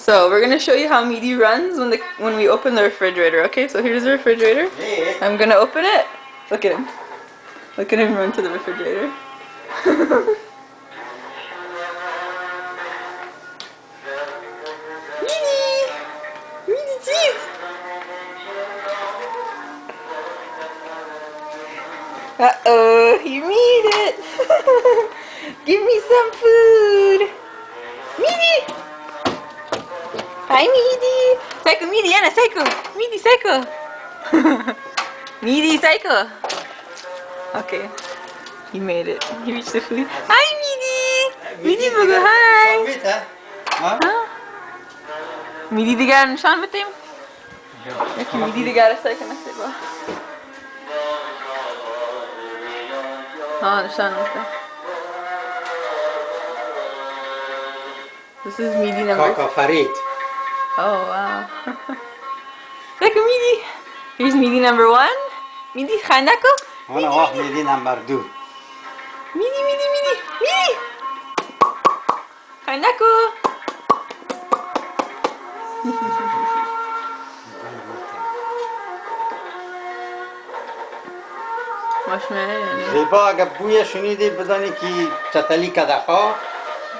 So we're gonna show you how Mehdi runs when we open the refrigerator. Okay, so here's the refrigerator. I'm gonna open it. Look at him. Look at him run to the refrigerator. Mehdi! Mehdi, cheese! Uh-oh, he made it! Give me some food! Mehdi! Hi, Mehdi! Psycho, Mehdi, Anna, Psycho! Mehdi, Psycho! Mehdi, Psycho! Okay, he made it. He reached the food. Hi, Mehdi! Mehdi, Bugu, hi! Mehdi diğer nişan biteyim. Peki Mehdi diğer sayken nasıl bu? Ha nişan bitti. This is Mehdi number. Kaka Farid. Oh wow. Peki Mehdi. Here's Mehdi number 1. Mehdi khanako. Ana wah Mehdi number 2. Mehdi, Mehdi, Mehdi, Mehdi. Khanako. زیبا اگه بوی شنیدی بدانی که چتلی کده خواه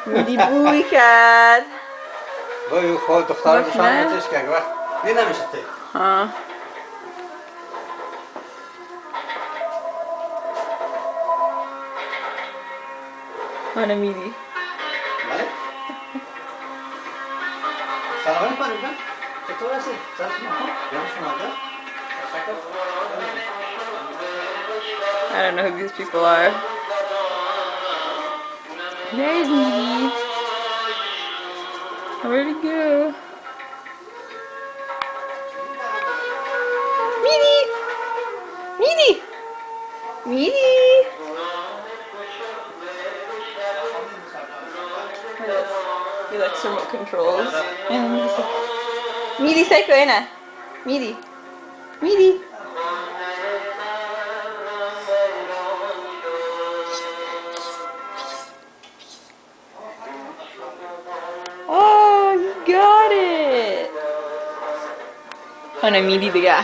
میدی بوی کرد بوی خود دختر بشان بچش که اگه وقت دی نمیشه تی مانا میدی بله سلام علیکم پانیکم چطور هستی؟ سلام شما جمع شما ده I don't know who these people are. There's Mehdi. Where'd he go? Mehdi! Mehdi! Mehdi! He likes remote controls. And he's like, Mehdi, Psycho, Anna. Mehdi. Mehdi. Oh, you got it! Oh no, Mehdi the guy.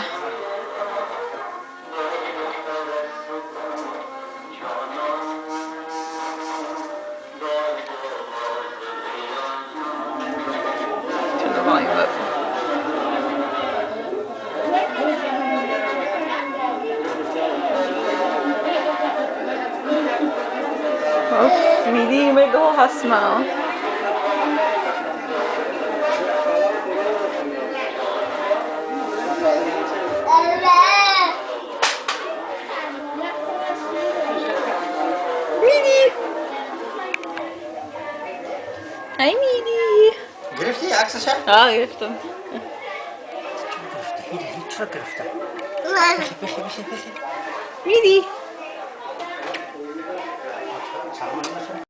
Turn the volume up. Oh, Mehdi, you made the whole house smile. Mehdi! Hi Mehdi! گرفتی عکسش؟ گرفتم. هیچ رو گرفتم بشه Mehdi!